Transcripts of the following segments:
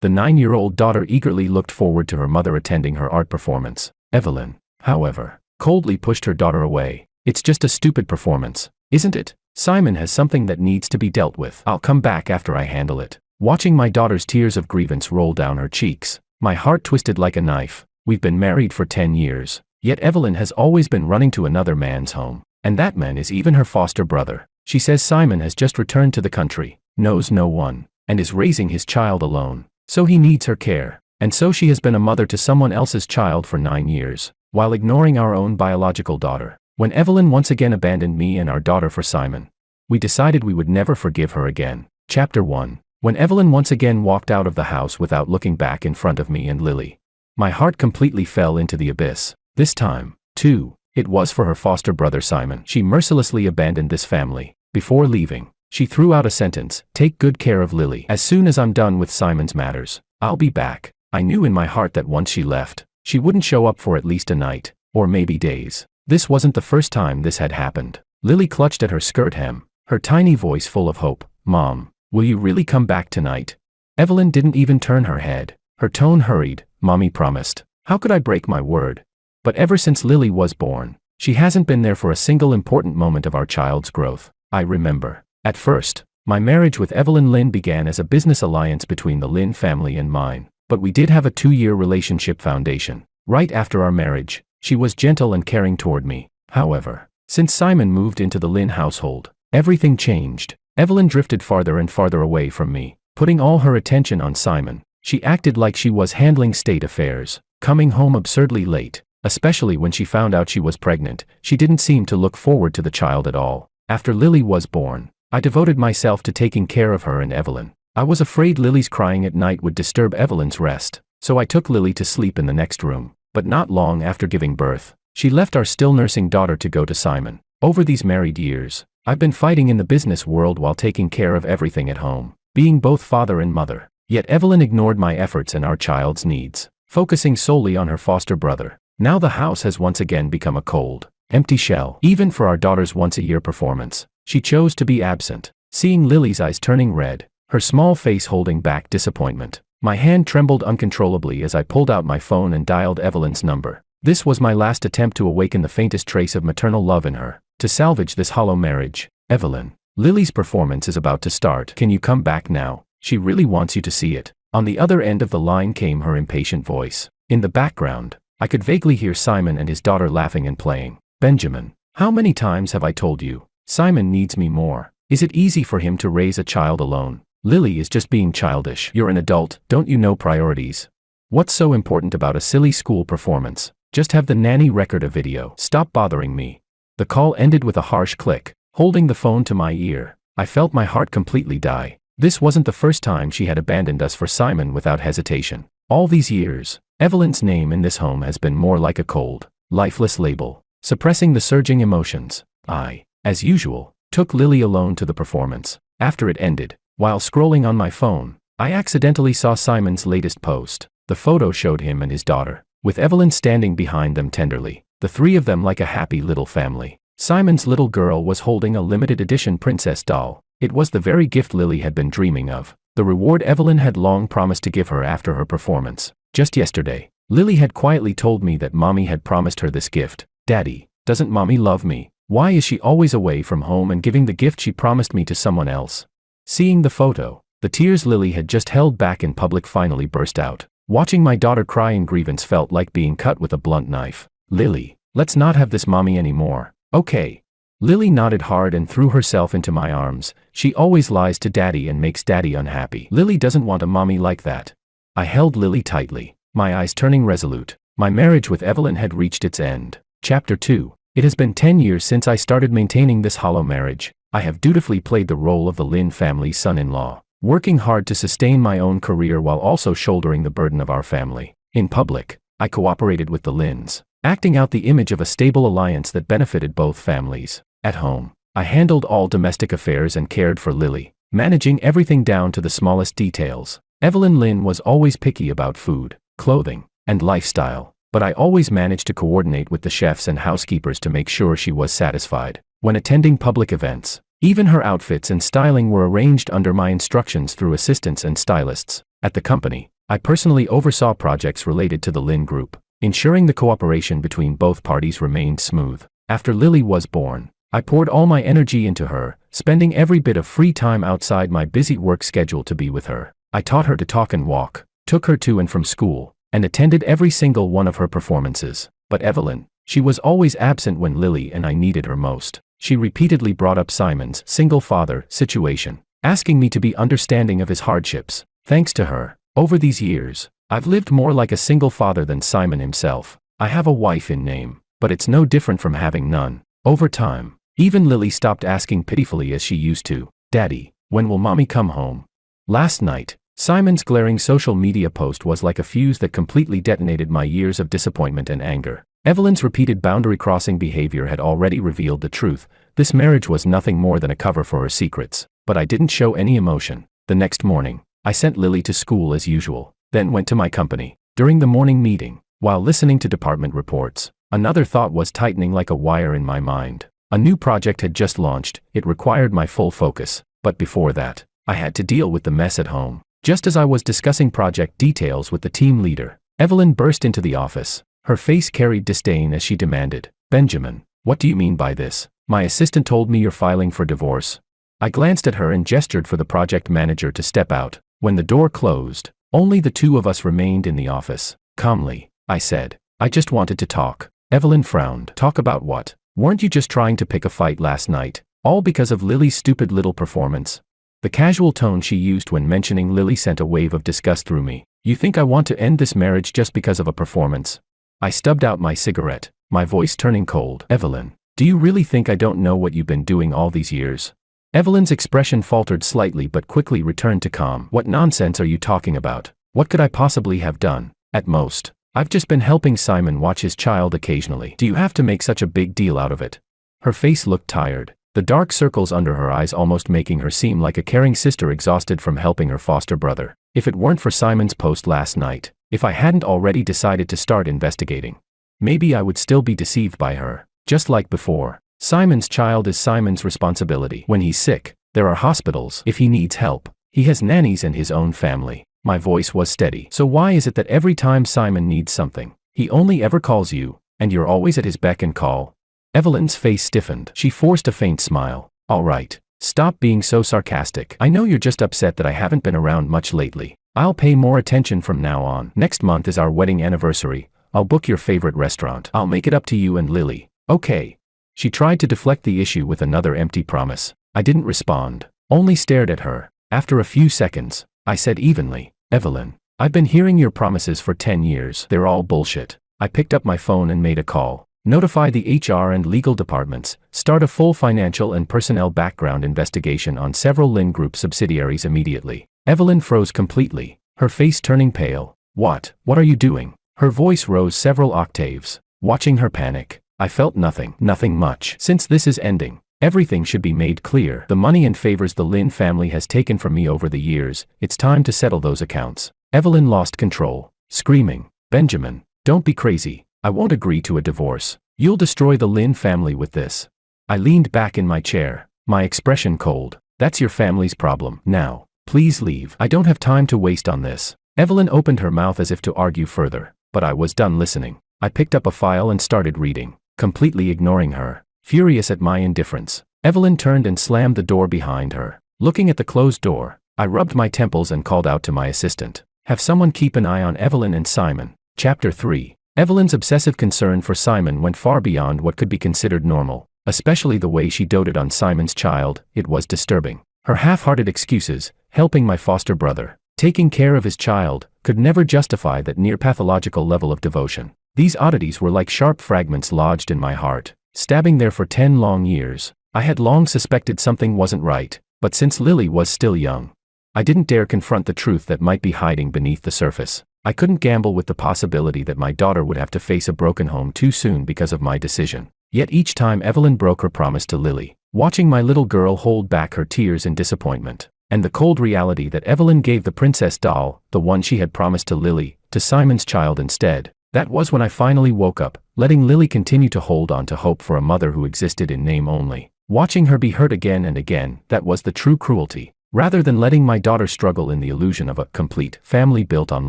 The 9-year-old daughter eagerly looked forward to her mother attending her art performance. Evelyn, however, coldly pushed her daughter away. It's just a stupid performance, isn't it? Simon has something that needs to be dealt with. I'll come back after I handle it. Watching my daughter's tears of grievance roll down her cheeks, my heart twisted like a knife. We've been married for 10 years, yet Evelyn has always been running to another man's home, and that man is even her foster brother. She says Simon has just returned to the country, knows no one, and is raising his child alone, so he needs her care, and so she has been a mother to someone else's child for 9 years, while ignoring our own biological daughter. When Evelyn once again abandoned me and our daughter for Simon, we decided we would never forgive her again. Chapter 1. When Evelyn once again walked out of the house without looking back in front of me and Lily, my heart completely fell into the abyss. This time, too, it was for her foster brother Simon. She mercilessly abandoned this family. Before leaving, she threw out a sentence, "Take good care of Lily. As soon as I'm done with Simon's matters, I'll be back." I knew in my heart that once she left, she wouldn't show up for at least a night, or maybe days. This wasn't the first time this had happened. Lily clutched at her skirt hem, her tiny voice full of hope. "Mom, will you really come back tonight?" Evelyn didn't even turn her head. Her tone hurried. "Mommy promised." How could I break my word? But ever since Lily was born, she hasn't been there for a single important moment of our child's growth. I remember. At first, my marriage with Evelyn Lynn began as a business alliance between the Lynn family and mine, but we did have a 2-year relationship foundation. Right after our marriage, she was gentle and caring toward me. However, since Simon moved into the Lynn household, everything changed. Evelyn drifted farther and farther away from me, putting all her attention on Simon. She acted like she was handling state affairs, coming home absurdly late, especially when she found out she was pregnant. She didn't seem to look forward to the child at all. After Lily was born, I devoted myself to taking care of her and Evelyn. I was afraid Lily's crying at night would disturb Evelyn's rest, so I took Lily to sleep in the next room. But not long after giving birth, she left our still nursing daughter to go to Simon. Over these married years, I've been fighting in the business world while taking care of everything at home, being both father and mother. Yet Evelyn ignored my efforts and our child's needs, focusing solely on her foster brother. Now the house has once again become a cold, empty shell. Even for our daughter's once-a-year performance, she chose to be absent. Seeing Lily's eyes turning red, her small face holding back disappointment, my hand trembled uncontrollably as I pulled out my phone and dialed Evelyn's number. This was my last attempt to awaken the faintest trace of maternal love in her, to salvage this hollow marriage. "Evelyn, Lily's performance is about to start. Can you come back now? She really wants you to see it." On the other end of the line came her impatient voice. In the background, I could vaguely hear Simon and his daughter laughing and playing. "Benjamin, how many times have I told you? Simon needs me more. Is it easy for him to raise a child alone? Lily is just being childish. You're an adult, don't you know priorities? What's so important about a silly school performance? Just have the nanny record a video. Stop bothering me." The call ended with a harsh click. Holding the phone to my ear, I felt my heart completely die. This wasn't the first time she had abandoned us for Simon without hesitation. All these years, Evelyn's name in this home has been more like a cold, lifeless label, suppressing the surging emotions. I, as usual, took Lily alone to the performance. After it ended, while scrolling on my phone, I accidentally saw Simon's latest post. The photo showed him and his daughter, with Evelyn standing behind them tenderly, the three of them like a happy little family. Simon's little girl was holding a limited edition princess doll. It was the very gift Lily had been dreaming of, the reward Evelyn had long promised to give her after her performance. Just yesterday, Lily had quietly told me that Mommy had promised her this gift. "Daddy, doesn't Mommy love me? Why is she always away from home and giving the gift she promised me to someone else?" Seeing the photo, the tears Lily had just held back in public finally burst out. Watching my daughter cry in grievance felt like being cut with a blunt knife. "Lily, let's not have this Mommy anymore, okay?" Lily nodded hard and threw herself into my arms. "She always lies to Daddy and makes Daddy unhappy. Lily doesn't want a mommy like that." I held Lily tightly, my eyes turning resolute. My marriage with Evelyn had reached its end. Chapter 2. It has been 10 years since I started maintaining this hollow marriage. I have dutifully played the role of the Lynn family's son-in-law, working hard to sustain my own career while also shouldering the burden of our family. In public, I cooperated with the Lynns, acting out the image of a stable alliance that benefited both families. At home, I handled all domestic affairs and cared for Lily, managing everything down to the smallest details. Evelyn Lynn was always picky about food, clothing, and lifestyle, but I always managed to coordinate with the chefs and housekeepers to make sure she was satisfied. When attending public events, even her outfits and styling were arranged under my instructions through assistants and stylists. At the company, I personally oversaw projects related to the Lin Group, ensuring the cooperation between both parties remained smooth. After Lily was born, I poured all my energy into her, spending every bit of free time outside my busy work schedule to be with her. I taught her to talk and walk, took her to and from school, and attended every single one of her performances. But Evelyn, she was always absent when Lily and I needed her most. She repeatedly brought up Simon's single father situation, asking me to be understanding of his hardships. Thanks to her, over these years, I've lived more like a single father than Simon himself. I have a wife in name, but it's no different from having none. Over time, even Lily stopped asking pitifully as she used to, "Daddy, when will mommy come home?" Last night, Simon's glaring social media post was like a fuse that completely detonated my years of disappointment and anger. Evelyn's repeated boundary-crossing behavior had already revealed the truth. This marriage was nothing more than a cover for her secrets. But I didn't show any emotion. The next morning, I sent Lily to school as usual, then went to my company. During the morning meeting, while listening to department reports, another thought was tightening like a wire in my mind. A new project had just launched. It required my full focus. But before that, I had to deal with the mess at home. Just as I was discussing project details with the team leader, Evelyn burst into the office. Her face carried disdain as she demanded, "Benjamin, what do you mean by this? My assistant told me you're filing for divorce." I glanced at her and gestured for the project manager to step out. When the door closed, only the two of us remained in the office. Calmly, I said, "I just wanted to talk." Evelyn frowned. "Talk about what? Weren't you just trying to pick a fight last night? All because of Lily's stupid little performance?" The casual tone she used when mentioning Lily sent a wave of disgust through me. "You think I want to end this marriage just because of a performance?" I stubbed out my cigarette, my voice turning cold. "Evelyn, do you really think I don't know what you've been doing all these years?" Evelyn's expression faltered slightly but quickly returned to calm. "What nonsense are you talking about? What could I possibly have done? At most, I've just been helping Simon watch his child occasionally. Do you have to make such a big deal out of it?" Her face looked tired, the dark circles under her eyes almost making her seem like a caring sister exhausted from helping her foster brother. If it weren't for Simon's post last night, if I hadn't already decided to start investigating, maybe I would still be deceived by her. Just like before, Simon's child is Simon's responsibility. When he's sick, there are hospitals. If he needs help, he has nannies and his own family. My voice was steady. "So why is it that every time Simon needs something, he only ever calls you, and you're always at his beck and call?" Evelyn's face stiffened. She forced a faint smile. "All right, stop being so sarcastic. I know you're just upset that I haven't been around much lately. I'll pay more attention from now on. Next month is our wedding anniversary. I'll book your favorite restaurant. I'll make it up to you and Lily. Okay?" She tried to deflect the issue with another empty promise. I didn't respond, only stared at her. After a few seconds, I said evenly, "Evelyn, I've been hearing your promises for 10 years. They're all bullshit." I picked up my phone and made a call. Notify the HR and legal departments, start a full financial and personnel background investigation on several Lin Group subsidiaries immediately. Evelyn froze completely, her face turning pale. What are you doing?" Her voice rose several octaves. Watching her panic, I felt nothing much. "Since this is ending, everything should be made clear. The money and favors the Lin family has taken from me over the years, it's time to settle those accounts." Evelyn lost control, screaming, "Benjamin, don't be crazy. I won't agree to a divorce. You'll destroy the Lin family with this." I leaned back in my chair, my expression cold. "That's your family's problem. Now, please leave. I don't have time to waste on this." Evelyn opened her mouth as if to argue further, but I was done listening. I picked up a file and started reading, completely ignoring her, furious at my indifference. Evelyn turned and slammed the door behind her. Looking at the closed door, I rubbed my temples and called out to my assistant, "Have someone keep an eye on Evelyn and Simon." Chapter 3. Evelyn's obsessive concern for Simon went far beyond what could be considered normal, especially the way she doted on Simon's child. It was disturbing. Her half-hearted excuses, helping my foster brother, taking care of his child, could never justify that near-pathological level of devotion. These oddities were like sharp fragments lodged in my heart, stabbing there for 10 long years. I had long suspected something wasn't right, but since Lily was still young, I didn't dare confront the truth that might be hiding beneath the surface. I couldn't gamble with the possibility that my daughter would have to face a broken home too soon because of my decision. Yet each time Evelyn broke her promise to Lily, watching my little girl hold back her tears in disappointment, and the cold reality that Evelyn gave the princess doll, the one she had promised to Lily, to Simon's child instead, that was when I finally woke up, letting Lily continue to hold on to hope for a mother who existed in name only. Watching her be hurt again and again, that was the true cruelty. Rather than letting my daughter struggle in the illusion of a complete family built on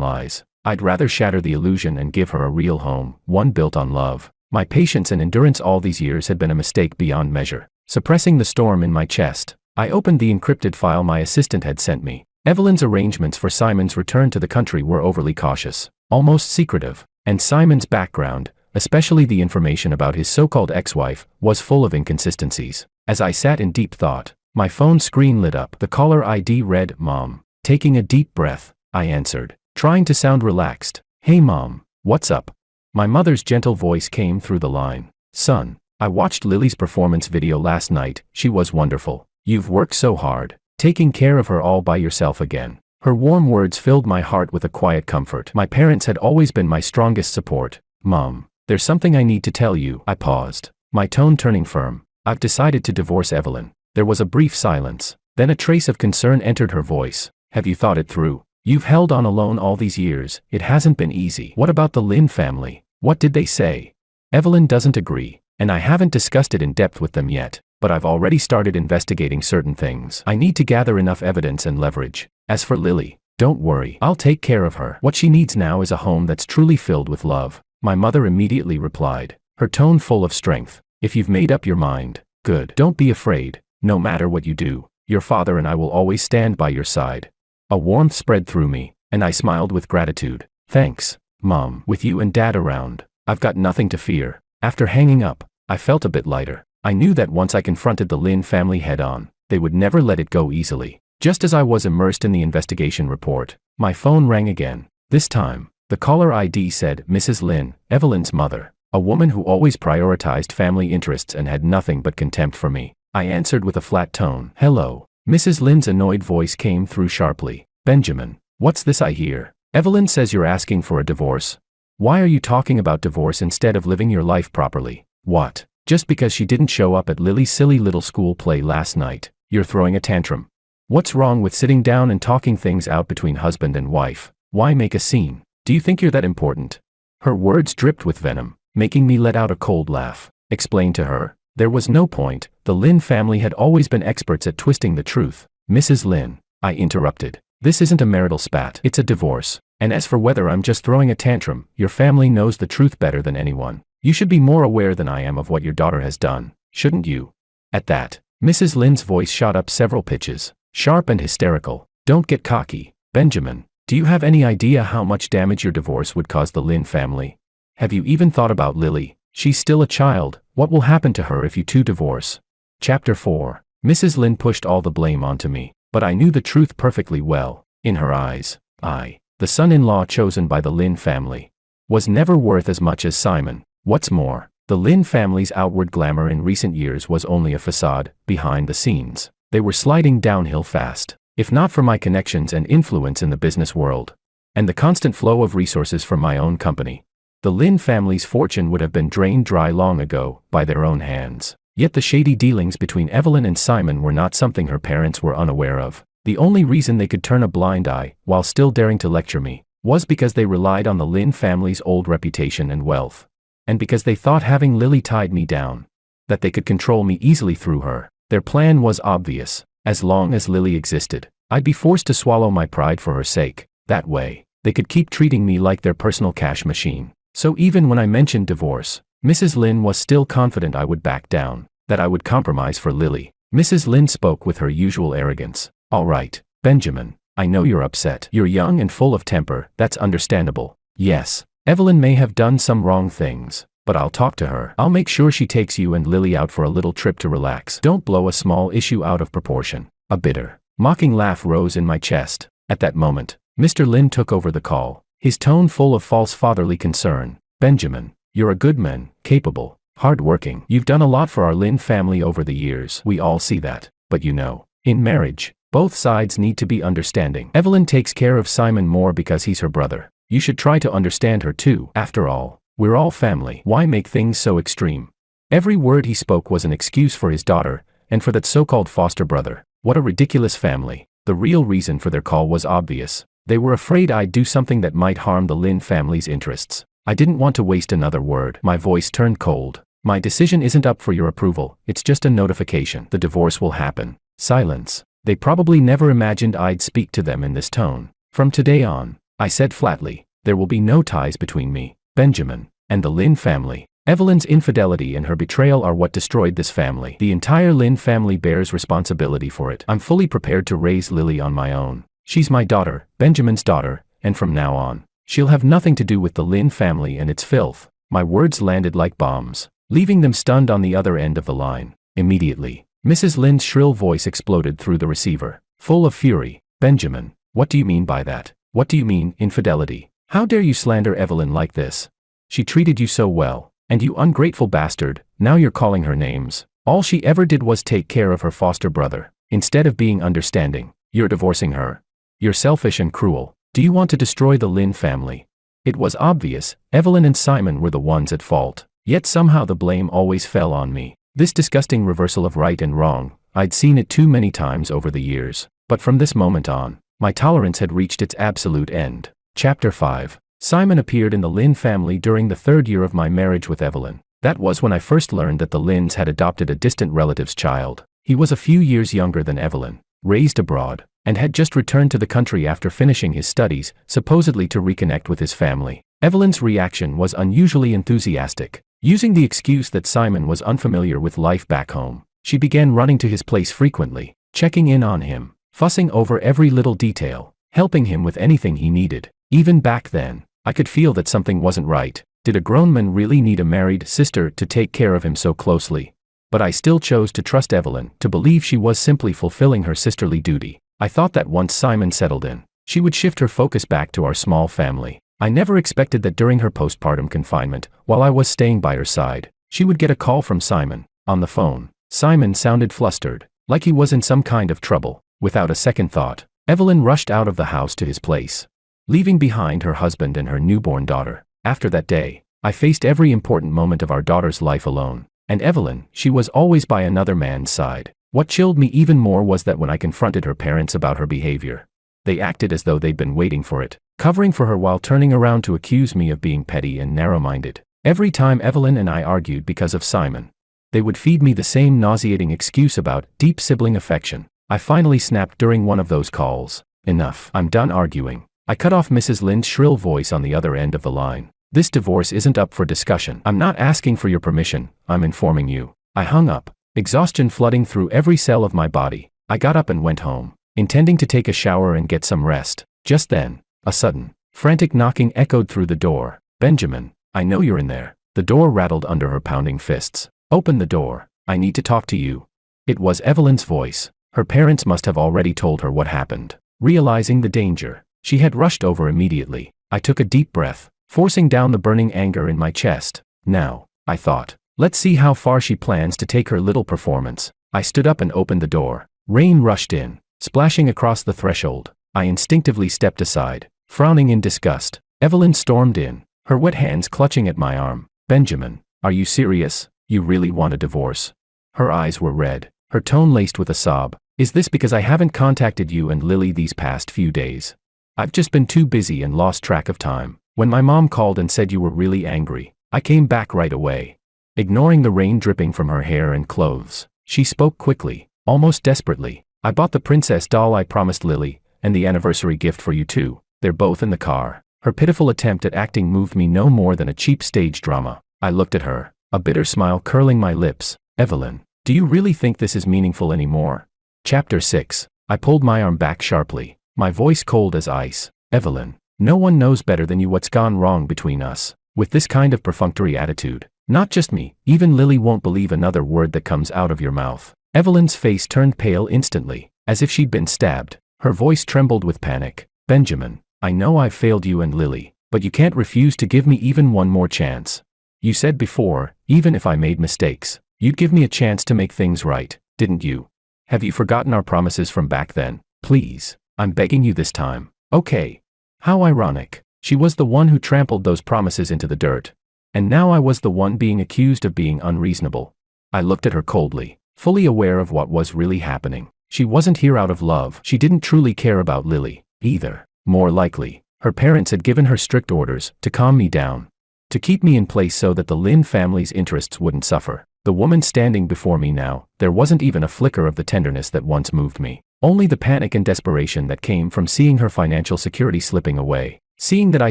lies, I'd rather shatter the illusion and give her a real home, one built on love. My patience and endurance all these years had been a mistake beyond measure. Suppressing the storm in my chest, I opened the encrypted file my assistant had sent me. Evelyn's arrangements for Simon's return to the country were overly cautious, almost secretive, and Simon's background, especially the information about his so-called ex-wife, was full of inconsistencies. As I sat in deep thought, my phone screen lit up. The caller ID read, "Mom." Taking a deep breath, I answered, trying to sound relaxed. "Hey Mom, what's up?" My mother's gentle voice came through the line. "Son, I watched Lily's performance video last night. She was wonderful. You've worked so hard, taking care of her all by yourself again." Her warm words filled my heart with a quiet comfort. My parents had always been my strongest support. "Mom, there's something I need to tell you." I paused, my tone turning firm. "I've decided to divorce Evelyn." There was a brief silence. Then a trace of concern entered her voice. "Have you thought it through? You've held on alone all these years. It hasn't been easy." "What about the Lynn family? What did they say?" "Evelyn doesn't agree, and I haven't discussed it in depth with them yet, but I've already started investigating certain things. I need to gather enough evidence and leverage. As for Lily, don't worry, I'll take care of her. What she needs now is a home that's truly filled with love." My mother immediately replied, her tone full of strength. "If you've made up your mind, good. Don't be afraid. No matter what you do, your father and I will always stand by your side." A warmth spread through me, and I smiled with gratitude. "Thanks, Mom. With you and Dad around, I've got nothing to fear." After hanging up, I felt a bit lighter. I knew that once I confronted the Lynn family head-on, they would never let it go easily. Just as I was immersed in the investigation report, my phone rang again. This time, the caller ID said, "Mrs. Lynn, Evelyn's mother," a woman who always prioritized family interests and had nothing but contempt for me. I answered with a flat tone. "Hello." Mrs. Lynn's annoyed voice came through sharply. "Benjamin, what's this I hear? Evelyn says you're asking for a divorce. Why are you talking about divorce instead of living your life properly? What? Just because she didn't show up at Lily's silly little school play last night, you're throwing a tantrum? What's wrong with sitting down and talking things out between husband and wife? Why make a scene? Do you think you're that important?" Her words dripped with venom, making me let out a cold laugh. Explain to her. There was no point. The Lynn family had always been experts at twisting the truth. "Mrs. Lynn," I interrupted, "this isn't a marital spat. It's a divorce. And as for whether I'm just throwing a tantrum, your family knows the truth better than anyone. You should be more aware than I am of what your daughter has done, shouldn't you?" At that, Mrs. Lynn's voice shot up several pitches, sharp and hysterical. "Don't get cocky, Benjamin. Do you have any idea how much damage your divorce would cause the Lynn family? Have you even thought about Lily? She's still a child. What will happen to her if you two divorce?" Chapter 4. Mrs. Lynn pushed all the blame onto me, but I knew the truth perfectly well. In her eyes, I, the son-in-law chosen by the Lynn family, was never worth as much as Simon. What's more, the Lynn family's outward glamour in recent years was only a facade. Behind the scenes, they were sliding downhill fast. If not for my connections and influence in the business world, and the constant flow of resources from my own company, the Lynn family's fortune would have been drained dry long ago, by their own hands. Yet the shady dealings between Evelyn and Simon were not something her parents were unaware of. The only reason they could turn a blind eye, while still daring to lecture me, was because they relied on the Lynn family's old reputation and wealth. And because they thought having Lily tied me down, that they could control me easily through her. Their plan was obvious. As long as Lily existed, I'd be forced to swallow my pride for her sake. That way, they could keep treating me like their personal cash machine. So even when I mentioned divorce, Mrs. Lynn was still confident I would back down, that I would compromise for Lily. Mrs. Lynn spoke with her usual arrogance. "All right, Benjamin, I know you're upset. You're young and full of temper. That's understandable. Yes, Evelyn may have done some wrong things, but I'll talk to her. I'll make sure she takes you and Lily out for a little trip to relax. Don't blow a small issue out of proportion." A bitter, mocking laugh rose in my chest. At that moment, Mr. Lynn took over the call, his tone full of false fatherly concern. "Benjamin, you're a good man, capable, hard-working. You've done a lot for our Lynn family over the years. We all see that. But you know, in marriage, both sides need to be understanding. Evelyn takes care of Simon more because he's her brother. You should try to understand her too. After all, we're all family. Why make things so extreme?" Every word he spoke was an excuse for his daughter, and for that so-called foster brother. What a ridiculous family. The real reason for their call was obvious. They were afraid I'd do something that might harm the Lynn family's interests. I didn't want to waste another word. My voice turned cold. "My decision isn't up for your approval. It's just a notification. The divorce will happen." Silence. They probably never imagined I'd speak to them in this tone. From today on, I said flatly, there will be no ties between me, Benjamin, and the Lynn family. Evelyn's infidelity and her betrayal are what destroyed this family. The entire Lynn family bears responsibility for it. I'm fully prepared to raise Lily on my own. She's my daughter, Benjamin's daughter, and from now on, she'll have nothing to do with the Lynn family and its filth. My words landed like bombs, leaving them stunned on the other end of the line. Immediately, Mrs. Lynn's shrill voice exploded through the receiver, full of fury. Benjamin, what do you mean by that? What do you mean, infidelity? How dare you slander Evelyn like this? She treated you so well. And you ungrateful bastard, now you're calling her names. All she ever did was take care of her foster brother. Instead of being understanding, you're divorcing her. You're selfish and cruel. Do you want to destroy the Lynn family? It was obvious, Evelyn and Simon were the ones at fault. Yet somehow the blame always fell on me. This disgusting reversal of right and wrong, I'd seen it too many times over the years. But from this moment on, my tolerance had reached its absolute end. Chapter 5. Simon appeared in the Lynn family during the 3rd year of my marriage with Evelyn. That was when I first learned that the Lynns had adopted a distant relative's child. He was a few years younger than Evelyn, raised abroad, and had just returned to the country after finishing his studies, supposedly to reconnect with his family. Evelyn's reaction was unusually enthusiastic. Using the excuse that Simon was unfamiliar with life back home, she began running to his place frequently, checking in on him, fussing over every little detail, helping him with anything he needed. Even back then, I could feel that something wasn't right. Did a grown man really need a married sister to take care of him so closely? But I still chose to trust Evelyn, to believe she was simply fulfilling her sisterly duty. I thought that once Simon settled in, she would shift her focus back to our small family. I never expected that during her postpartum confinement, while I was staying by her side, she would get a call from Simon. On the phone, Simon sounded flustered, like he was in some kind of trouble. Without a second thought, Evelyn rushed out of the house to his place, leaving behind her husband and her newborn daughter. After that day, I faced every important moment of our daughter's life alone. And Evelyn, she was always by another man's side. What chilled me even more was that when I confronted her parents about her behavior, they acted as though they'd been waiting for it, covering for her while turning around to accuse me of being petty and narrow-minded. Every time Evelyn and I argued because of Simon, they would feed me the same nauseating excuse about deep sibling affection. I finally snapped during one of those calls. Enough, I'm done arguing. I cut off Mrs. Lynn's shrill voice on the other end of the line. This divorce isn't up for discussion. I'm not asking for your permission, I'm informing you. I hung up, exhaustion flooding through every cell of my body. I got up and went home, intending to take a shower and get some rest. Just then, a sudden, frantic knocking echoed through the door. Benjamin, I know you're in there. The door rattled under her pounding fists. Open the door. I need to talk to you. It was Evelyn's voice. Her parents must have already told her what happened. Realizing the danger, she had rushed over immediately. I took a deep breath, forcing down the burning anger in my chest. Now, I thought, let's see how far she plans to take her little performance. I stood up and opened the door. Rain rushed in, splashing across the threshold. I instinctively stepped aside, frowning in disgust. Evelyn stormed in, her wet hands clutching at my arm. Benjamin, are you serious? You really want a divorce? Her eyes were red, her tone laced with a sob. Is this because I haven't contacted you and Lily these past few days? I've just been too busy and lost track of time. When my mom called and said you were really angry, I came back right away. Ignoring the rain dripping from her hair and clothes, she spoke quickly, almost desperately. I bought the princess doll I promised Lily, and the anniversary gift for you too. They're both in the car. Her pitiful attempt at acting moved me no more than a cheap stage drama. I looked at her, a bitter smile curling my lips. Evelyn, do you really think this is meaningful anymore? Chapter 6. I pulled my arm back sharply, my voice cold as ice. Evelyn, no one knows better than you what's gone wrong between us. With this kind of perfunctory attitude, not just me, even Lily won't believe another word that comes out of your mouth. Evelyn's face turned pale instantly, as if she'd been stabbed. Her voice trembled with panic. Benjamin, I know I've failed you and Lily, but you can't refuse to give me even one more chance. You said before, even if I made mistakes, you'd give me a chance to make things right, didn't you? Have you forgotten our promises from back then? Please, I'm begging you this time. Okay. How ironic. She was the one who trampled those promises into the dirt. And now I was the one being accused of being unreasonable. I looked at her coldly, fully aware of what was really happening. She wasn't here out of love. She didn't truly care about Lily, either. More likely, her parents had given her strict orders to calm me down, to keep me in place so that the Lynn family's interests wouldn't suffer. The woman standing before me now, there wasn't even a flicker of the tenderness that once moved me. Only the panic and desperation that came from seeing her financial security slipping away. Seeing that I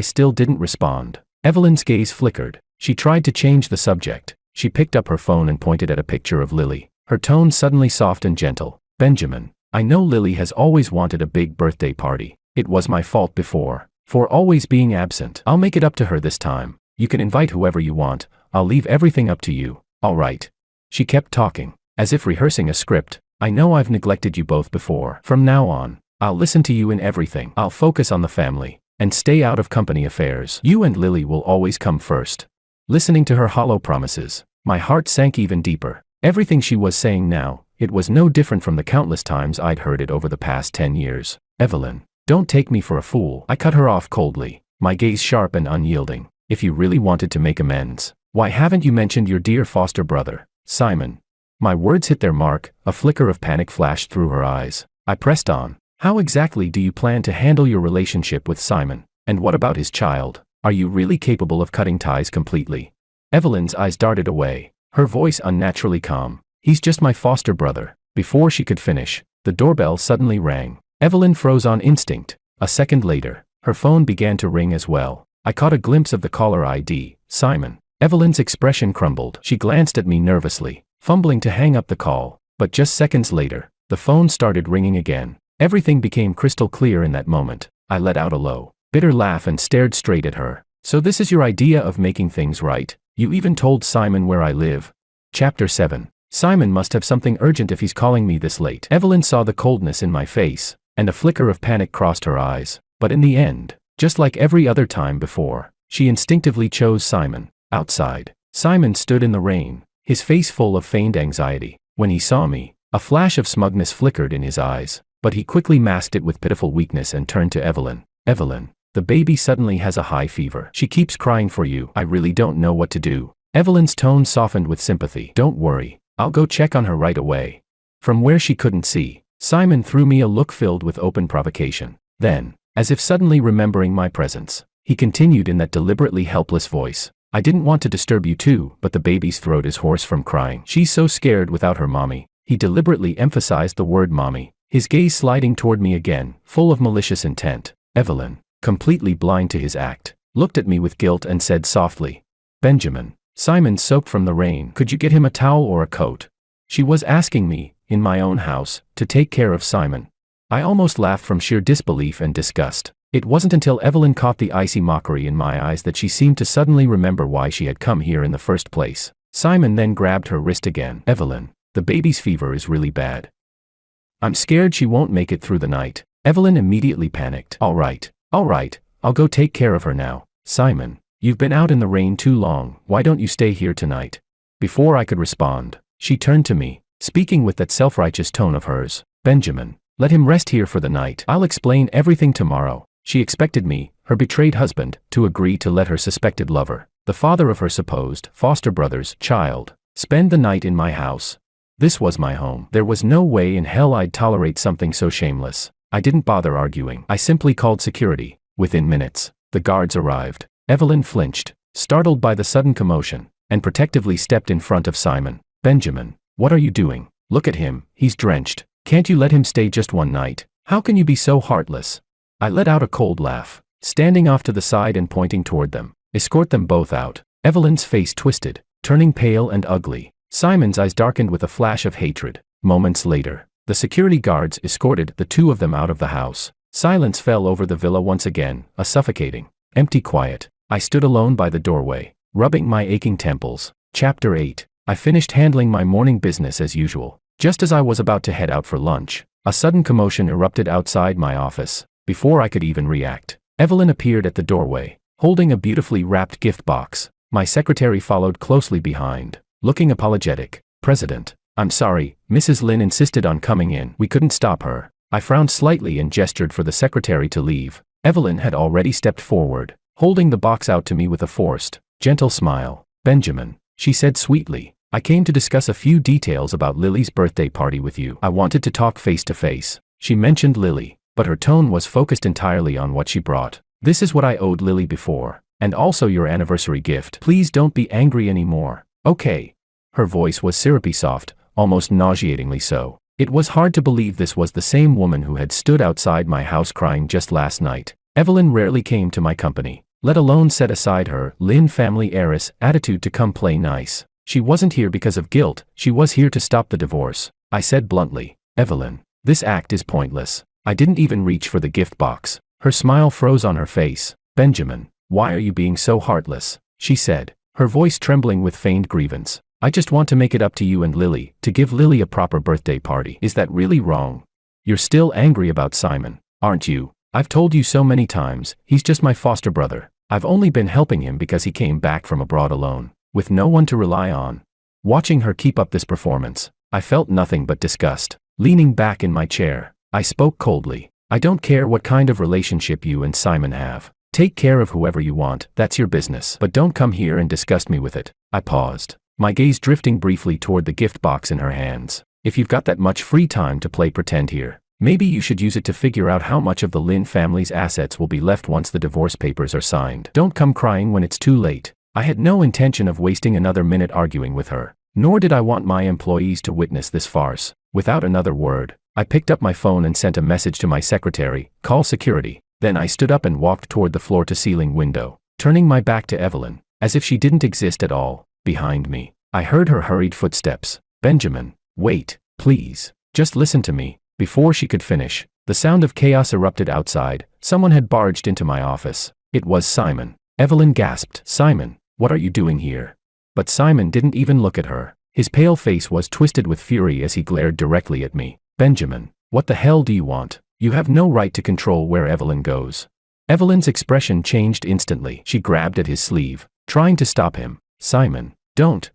still didn't respond, Evelyn's gaze flickered. She tried to change the subject. She picked up her phone and pointed at a picture of Lily. Her tone suddenly soft and gentle. Benjamin, I know Lily has always wanted a big birthday party. It was my fault before, for always being absent. I'll make it up to her this time. You can invite whoever you want. I'll leave everything up to you. All right. She kept talking, as if rehearsing a script. I know I've neglected you both before. From now on, I'll listen to you in everything. I'll focus on the family and stay out of company affairs. You and Lily will always come first. Listening to her hollow promises, my heart sank even deeper. Everything she was saying now, it was no different from the countless times I'd heard it over the past 10 years. Evelyn, don't take me for a fool. I cut her off coldly, my gaze sharp and unyielding. If you really wanted to make amends, why haven't you mentioned your dear foster brother, Simon? My words hit their mark, a flicker of panic flashed through her eyes. I pressed on. How exactly do you plan to handle your relationship with Simon? And what about his child? Are you really capable of cutting ties completely? Evelyn's eyes darted away, her voice unnaturally calm. He's just my foster brother. Before she could finish, the doorbell suddenly rang. Evelyn froze on instinct. A second later, her phone began to ring as well. I caught a glimpse of the caller ID, Simon. Evelyn's expression crumbled. She glanced at me nervously, fumbling to hang up the call. But just seconds later, the phone started ringing again. Everything became crystal clear in that moment. I let out a low, bitter laugh and stared straight at her. So this is your idea of making things right? You even told Simon where I live? Chapter 7. Simon must have something urgent if he's calling me this late. Evelyn saw the coldness in my face, and a flicker of panic crossed her eyes. But in the end, just like every other time before, she instinctively chose Simon. Outside, Simon stood in the rain, his face full of feigned anxiety. When he saw me, a flash of smugness flickered in his eyes, but he quickly masked it with pitiful weakness and turned to Evelyn. Evelyn, the baby suddenly has a high fever. She keeps crying for you. I really don't know what to do. Evelyn's tone softened with sympathy. Don't worry, I'll go check on her right away. From where she couldn't see, Simon threw me a look filled with open provocation. Then, as if suddenly remembering my presence, he continued in that deliberately helpless voice. I didn't want to disturb you too, but the baby's throat is hoarse from crying. She's so scared without her mommy. He deliberately emphasized the word mommy, his gaze sliding toward me again, full of malicious intent. Evelyn, completely blind to his act, looked at me with guilt and said softly, Benjamin, Simon soaked from the rain. Could you get him a towel or a coat? She was asking me, in my own house, to take care of Simon. I almost laughed from sheer disbelief and disgust. It wasn't until Evelyn caught the icy mockery in my eyes that she seemed to suddenly remember why she had come here in the first place. Simon then grabbed her wrist again. Evelyn, the baby's fever is really bad. I'm scared she won't make it through the night. Evelyn immediately panicked. All right, I'll go take care of her now. Simon, you've been out in the rain too long. Why don't you stay here tonight? Before I could respond, she turned to me, speaking with that self-righteous tone of hers. Benjamin, let him rest here for the night. I'll explain everything tomorrow. She expected me, her betrayed husband, to agree to let her suspected lover, the father of her supposed foster brother's child, spend the night in my house. This was my home. There was no way in hell I'd tolerate something so shameless. I didn't bother arguing. I simply called security. Within minutes, the guards arrived. Evelyn flinched, startled by the sudden commotion, and protectively stepped in front of Simon. Benjamin, what are you doing? Look at him, he's drenched. Can't you let him stay just one night? How can you be so heartless? I let out a cold laugh, standing off to the side and pointing toward them. Escort them both out. Evelyn's face twisted, turning pale and ugly. Simon's eyes darkened with a flash of hatred. Moments later, the security guards escorted the two of them out of the house. Silence fell over the villa once again, a suffocating, empty quiet. I stood alone by the doorway, rubbing my aching temples. Chapter 8. I finished handling my morning business as usual. Just as I was about to head out for lunch, a sudden commotion erupted outside my office. Before I could even react, Evelyn appeared at the doorway, holding a beautifully wrapped gift box. My secretary followed closely behind, looking apologetic. President, I'm sorry, Mrs. Lin insisted on coming in. We couldn't stop her. I frowned slightly and gestured for the secretary to leave. Evelyn had already stepped forward, holding the box out to me with a forced, gentle smile. Benjamin, she said sweetly, I came to discuss a few details about Lily's birthday party with you. I wanted to talk face to face. She mentioned Lily, but her tone was focused entirely on what she brought. This is what I owed Lily before, and also your anniversary gift. Please don't be angry anymore, okay? Her voice was syrupy soft, almost nauseatingly so. It was hard to believe this was the same woman who had stood outside my house crying just last night. Evelyn rarely came to my company, let alone set aside her Lin family heiress attitude to come play nice. She wasn't here because of guilt, she was here to stop the divorce. I said bluntly, Evelyn, this act is pointless. I didn't even reach for the gift box. Her smile froze on her face. Benjamin, why are you being so heartless? She said, her voice trembling with feigned grievance. I just want to make it up to you and Lily, to give Lily a proper birthday party. Is that really wrong? You're still angry about Simon, aren't you? I've told you so many times, he's just my foster brother. I've only been helping him because he came back from abroad alone, with no one to rely on. Watching her keep up this performance, I felt nothing but disgust. Leaning back in my chair, I spoke coldly. I don't care what kind of relationship you and Simon have. Take care of whoever you want, that's your business. But don't come here and disgust me with it. I paused, my gaze drifting briefly toward the gift box in her hands. If you've got that much free time to play pretend here, maybe you should use it to figure out how much of the Lin family's assets will be left once the divorce papers are signed. Don't come crying when it's too late. I had no intention of wasting another minute arguing with her, nor did I want my employees to witness this farce. Without another word, I picked up my phone and sent a message to my secretary, call security. Then I stood up and walked toward the floor-to-ceiling window, turning my back to Evelyn, as if she didn't exist at all. Behind me, I heard her hurried footsteps. Benjamin, wait, please, just listen to me. Before she could finish, the sound of chaos erupted outside. Someone had barged into my office. It was Simon. Evelyn gasped. Simon, what are you doing here? But Simon didn't even look at her. His pale face was twisted with fury as he glared directly at me. Benjamin, what the hell do you want? You have no right to control where Evelyn goes. Evelyn's expression changed instantly. She grabbed at his sleeve, trying to stop him. Simon,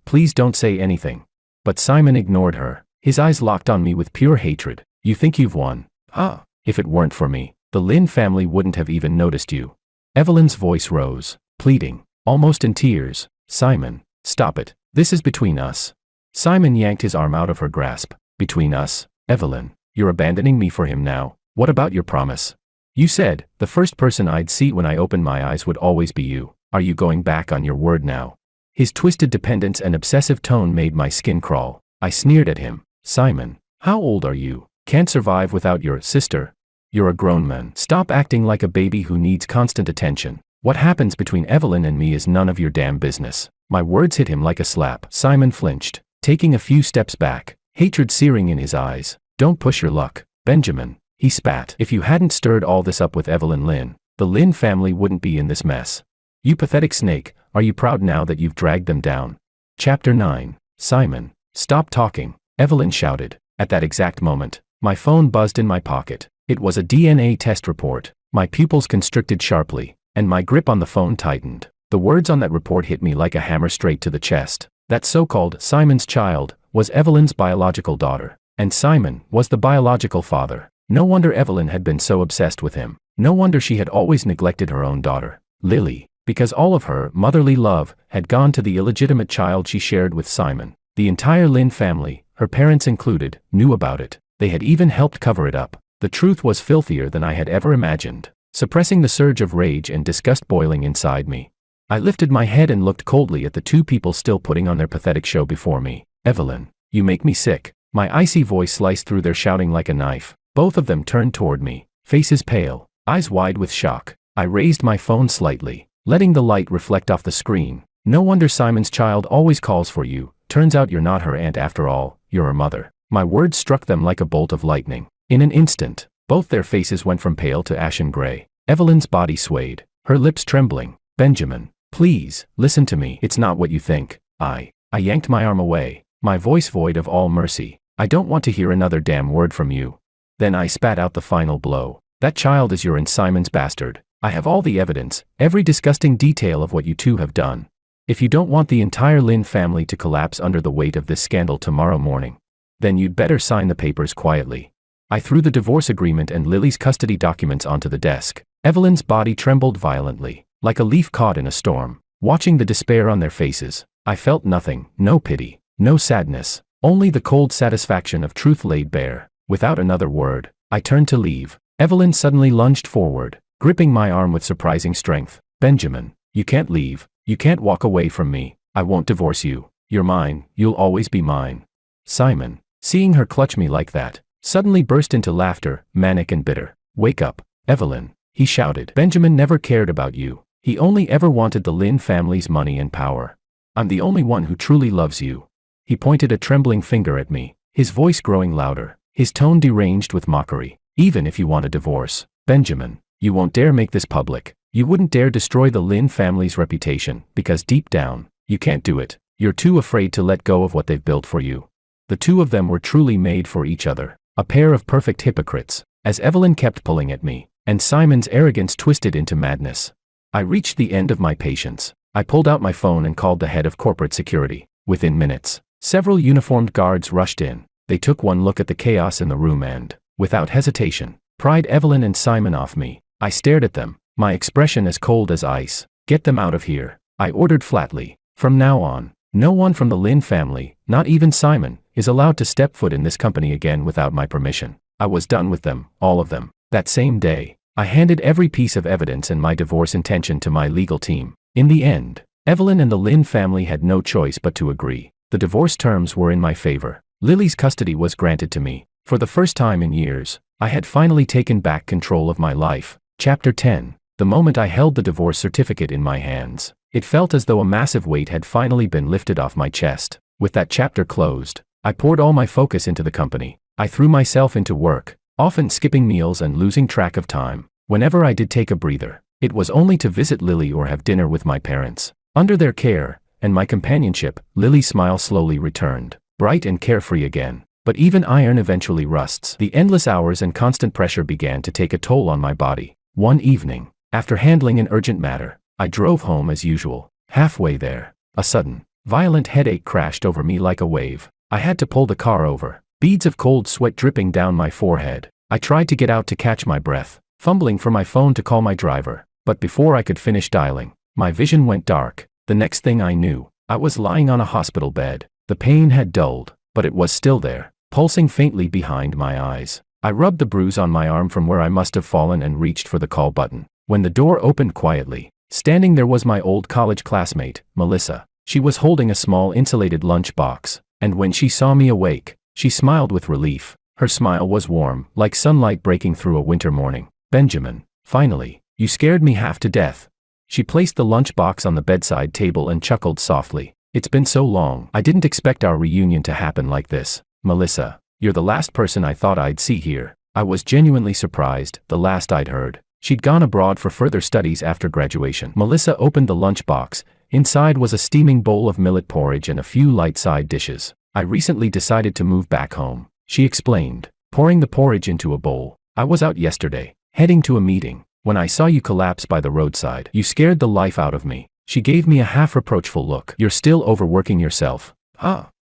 please don't say anything. But Simon ignored her. His eyes locked on me with pure hatred. You think you've won? Ah, if it weren't for me, the Lin family wouldn't have even noticed you. Evelyn's voice rose, pleading, almost in tears. Simon, stop it. This is between us. Simon yanked his arm out of her grasp. Between us? Evelyn, you're abandoning me for him now. What about your promise? You said, the first person I'd see when I opened my eyes would always be you. Are you going back on your word now? His twisted dependence and obsessive tone made my skin crawl. I sneered at him. Simon, how old are you? Can't survive without your sister? You're a grown man. Stop acting like a baby who needs constant attention. What happens between Evelyn and me is none of your damn business. My words hit him like a slap. Simon flinched, taking a few steps back, hatred searing in his eyes. Don't push your luck, Benjamin, he spat. If you hadn't stirred all this up with Evelyn Lin, the Lin family wouldn't be in this mess. You pathetic snake, are you proud now that you've dragged them down? Chapter 9. Simon, stop talking, Evelyn shouted. At that exact moment, my phone buzzed in my pocket. It was a DNA test report. My pupils constricted sharply, and my grip on the phone tightened. The words on that report hit me like a hammer straight to the chest. That so-called Simon's child was Evelyn's biological daughter, and Simon was the biological father. No wonder Evelyn had been so obsessed with him. No wonder she had always neglected her own daughter, Lily, because all of her motherly love had gone to the illegitimate child she shared with Simon. The entire Lin family, her parents included, knew about it. They had even helped cover it up. The truth was filthier than I had ever imagined, suppressing the surge of rage and disgust boiling inside me. I lifted my head and looked coldly at the two people still putting on their pathetic show before me. Evelyn, you make me sick. My icy voice sliced through their shouting like a knife. Both of them turned toward me, faces pale, eyes wide with shock. I raised my phone slightly, letting the light reflect off the screen. No wonder Simon's child always calls for you. Turns out you're not her aunt after all, you're her mother. My words struck them like a bolt of lightning. In an instant, both their faces went from pale to ashen gray. Evelyn's body swayed, her lips trembling. Benjamin, please, listen to me. It's not what you think. I yanked my arm away, my voice void of all mercy. I don't want to hear another damn word from you. Then I spat out the final blow. That child is your and Simon's bastard. I have all the evidence, every disgusting detail of what you two have done. If you don't want the entire Lin family to collapse under the weight of this scandal tomorrow morning, then you'd better sign the papers quietly. I threw the divorce agreement and Lily's custody documents onto the desk. Evelyn's body trembled violently, like a leaf caught in a storm. Watching the despair on their faces, I felt nothing, no pity, no sadness, only the cold satisfaction of truth laid bare. Without another word, I turned to leave. Evelyn suddenly lunged forward, gripping my arm with surprising strength. Benjamin, you can't leave. You can't walk away from me. I won't divorce you. You're mine. You'll always be mine. Simon, Seeing her clutch me like that, suddenly burst into laughter, manic and bitter. "Wake up, Evelyn," he shouted. "Benjamin never cared about you. He only ever wanted the Lin family's money and power. I'm the only one who truly loves you." He pointed a trembling finger at me, his voice growing louder, his tone deranged with mockery. "Even if you want a divorce, Benjamin, you won't dare make this public. You wouldn't dare destroy the Lin family's reputation, because deep down, you can't do it. You're too afraid to let go of what they've built for you." The two of them were truly made for each other, a pair of perfect hypocrites. As Evelyn kept pulling at me, and Simon's arrogance twisted into madness, I reached the end of my patience. I pulled out my phone and called the head of corporate security. Within minutes, several uniformed guards rushed in. They took one look at the chaos in the room and, without hesitation, pried Evelyn and Simon off me. I stared at them, my expression as cold as ice. "Get them out of here," I ordered flatly. "From now on, no one from the Lin family, not even Simon, is allowed to step foot in this company again without my permission." I was done with them, all of them. That same day, I handed every piece of evidence and my divorce intention to my legal team. In the end, Evelyn and the Lin family had no choice but to agree. The divorce terms were in my favor. Lily's custody was granted to me. For the first time in years, I had finally taken back control of my life. Chapter 10. The moment I held the divorce certificate in my hands, it felt as though a massive weight had finally been lifted off my chest. With that chapter closed, I poured all my focus into the company. I threw myself into work, often skipping meals and losing track of time. Whenever I did take a breather, it was only to visit Lily or have dinner with my parents. Under their care and my companionship, Lily's smile slowly returned, bright and carefree again. But even iron eventually rusts. The endless hours and constant pressure began to take a toll on my body. One evening, after handling an urgent matter, I drove home as usual. Halfway there, a sudden, violent headache crashed over me like a wave. I had to pull the car over, beads of cold sweat dripping down my forehead. I tried to get out to catch my breath, fumbling for my phone to call my driver. But before I could finish dialing, my vision went dark. The next thing I knew, I was lying on a hospital bed. The pain had dulled, but it was still there, pulsing faintly behind my eyes. I rubbed the bruise on my arm from where I must have fallen and reached for the call button. When the door opened quietly, standing there was my old college classmate, Melissa. She was holding a small insulated lunch box, and when she saw me awake, she smiled with relief. Her smile was warm, like sunlight breaking through a winter morning. "Benjamin, finally, you scared me half to death." She placed the lunch box on the bedside table and chuckled softly. "It's been so long. I didn't expect our reunion to happen like this. Melissa, you're the last person I thought I'd see here." I was genuinely surprised, the last I'd heard. She'd gone abroad for further studies after graduation. Melissa opened the lunch box. Inside was a steaming bowl of millet porridge and a few light side dishes. "I recently decided to move back home," she explained, pouring the porridge into a bowl. "I was out yesterday, heading to a meeting, when I saw you collapse by the roadside. You scared the life out of me." She gave me a half-reproachful look. "You're still overworking yourself.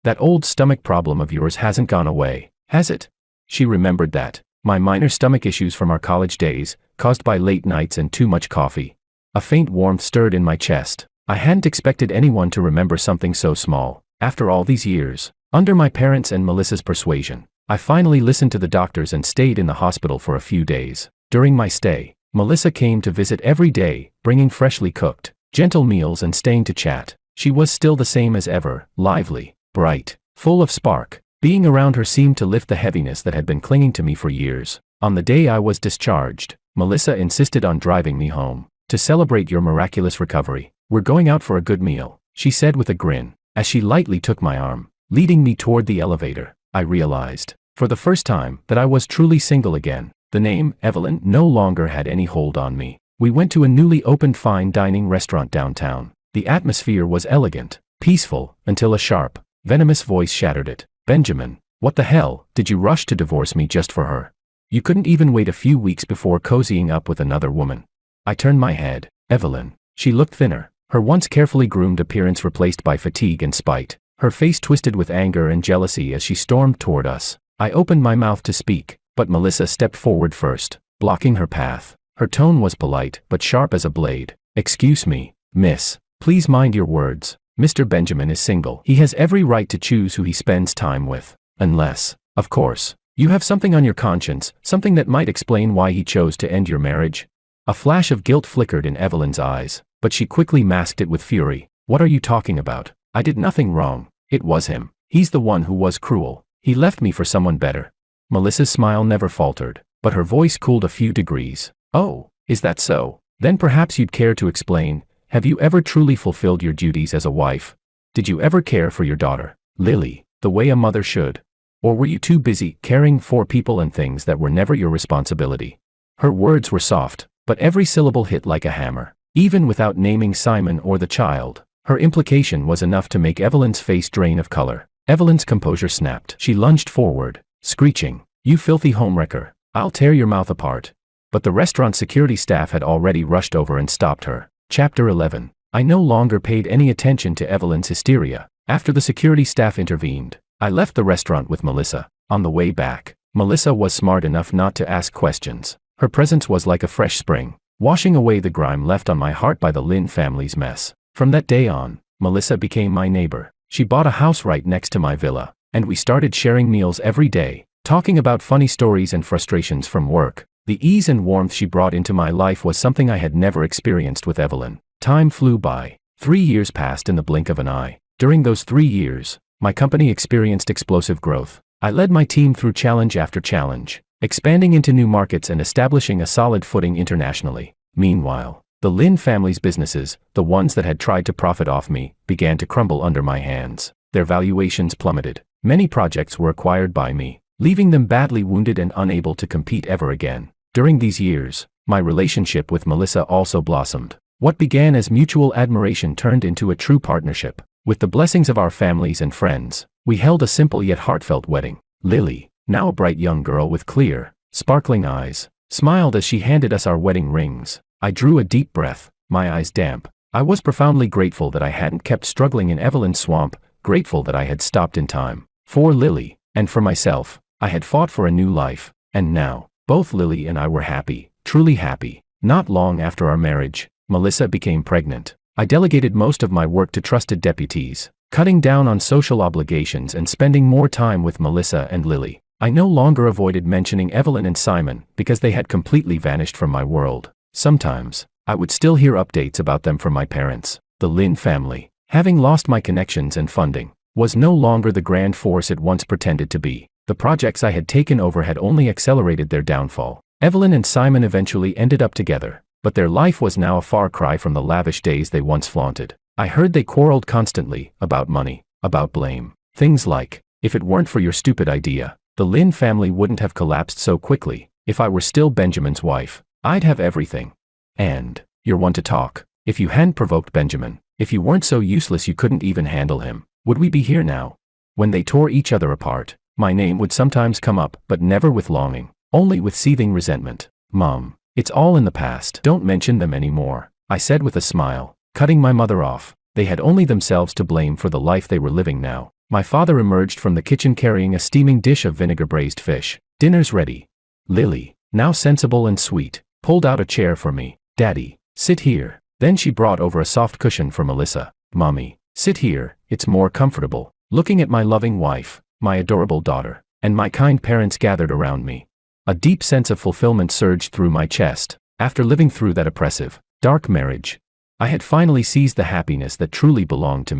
That old stomach problem of yours hasn't gone away, has it?" She remembered that. My minor stomach issues from our college days, caused by late nights and too much coffee. A faint warmth stirred in my chest. I hadn't expected anyone to remember something so small. After all these years, under my parents' and Melissa's persuasion, I finally listened to the doctors and stayed in the hospital for a few days. During my stay, Melissa came to visit every day, bringing freshly cooked, gentle meals and staying to chat. She was still the same as ever, lively, bright, full of spark. Being around her seemed to lift the heaviness that had been clinging to me for years. On the day I was discharged, Melissa insisted on driving me home. "To celebrate your miraculous recovery, we're going out for a good meal," she said with a grin, as she lightly took my arm, leading me toward the elevator. I realized, for the first time, that I was truly single again. The name, Evelyn, no longer had any hold on me. We went to a newly opened fine dining restaurant downtown. The atmosphere was elegant, peaceful, until a sharp, venomous voice shattered it. "Benjamin, what the hell, did you rush to divorce me just for her? You couldn't even wait a few weeks before cozying up with another woman." I turned my head. Evelyn. She looked thinner, her once carefully groomed appearance replaced by fatigue and spite. Her face twisted with anger and jealousy as she stormed toward us. I opened my mouth to speak, but Melissa stepped forward first, blocking her path. Her tone was polite, but sharp as a blade. "Excuse me, miss. Please mind your words. Mr. Benjamin is single. He has every right to choose who he spends time with. Unless, of course, you have something on your conscience, something that might explain why he chose to end your marriage." A flash of guilt flickered in Evelyn's eyes, but she quickly masked it with fury. "What are you talking about? I did nothing wrong. It was him. He's the one who was cruel." He left me for someone better. Melissa's smile never faltered, but her voice cooled a few degrees. Oh, is that so? Then perhaps you'd care to explain. Have you ever truly fulfilled your duties as a wife? Did you ever care for your daughter, Lily, the way a mother should? Or were you too busy caring for people and things that were never your responsibility? Her words were soft, but every syllable hit like a hammer. Even without naming Simon or the child, her implication was enough to make Evelyn's face drain of color. Evelyn's composure snapped. She lunged forward, screeching, "You filthy homewrecker, I'll tear your mouth apart." But the restaurant security staff had already rushed over and stopped her. Chapter 11. I no longer paid any attention to Evelyn's hysteria. After the security staff intervened, I left the restaurant with Melissa. On the way back, Melissa was smart enough not to ask questions. Her presence was like a fresh spring, washing away the grime left on my heart by the Lin family's mess. From that day on, Melissa became my neighbor. She bought a house right next to my villa, and we started sharing meals every day, talking about funny stories and frustrations from work. The ease and warmth she brought into my life was something I had never experienced with Evelyn. Time flew by. 3 years passed in the blink of an eye. During those 3 years, my company experienced explosive growth. I led my team through challenge after challenge, expanding into new markets and establishing a solid footing internationally. Meanwhile, the Lin family's businesses, the ones that had tried to profit off me, began to crumble under my hands. Their valuations plummeted. Many projects were acquired by me, leaving them badly wounded and unable to compete ever again. During these years, my relationship with Melissa also blossomed. What began as mutual admiration turned into a true partnership. With the blessings of our families and friends, we held a simple yet heartfelt wedding. Lily, now a bright young girl with clear, sparkling eyes, smiled as she handed us our wedding rings. I drew a deep breath, my eyes damp. I was profoundly grateful that I hadn't kept struggling in Evelyn's swamp, grateful that I had stopped in time. For Lily, and for myself, I had fought for a new life, and now, both Lily and I were happy, truly happy. Not long after our marriage, Melissa became pregnant. I delegated most of my work to trusted deputies, cutting down on social obligations and spending more time with Melissa and Lily. I no longer avoided mentioning Evelyn and Simon because they had completely vanished from my world. Sometimes, I would still hear updates about them from my parents. The Lin family, having lost my connections and funding, was no longer the grand force it once pretended to be. The projects I had taken over had only accelerated their downfall. Evelyn and Simon eventually ended up together, but their life was now a far cry from the lavish days they once flaunted. I heard they quarreled constantly, about money, about blame. Things like, if it weren't for your stupid idea, the Lin family wouldn't have collapsed so quickly. If I were still Benjamin's wife, I'd have everything. And, you're one to talk. If you hadn't provoked Benjamin, if you weren't so useless you couldn't even handle him, would we be here now? When they tore each other apart, my name would sometimes come up, but never with longing, only with seething resentment. Mom, it's all in the past. Don't mention them anymore, I said with a smile, cutting my mother off. They had only themselves to blame for the life they were living now. My father emerged from the kitchen carrying a steaming dish of vinegar-braised fish. Dinner's ready. Lily, now sensible and sweet, pulled out a chair for me. Daddy, sit here. Then she brought over a soft cushion for Melissa. Mommy, sit here, it's more comfortable. Looking at my loving wife, my adorable daughter, and my kind parents gathered around me, a deep sense of fulfillment surged through my chest. After living through that oppressive, dark marriage, I had finally seized the happiness that truly belonged to me.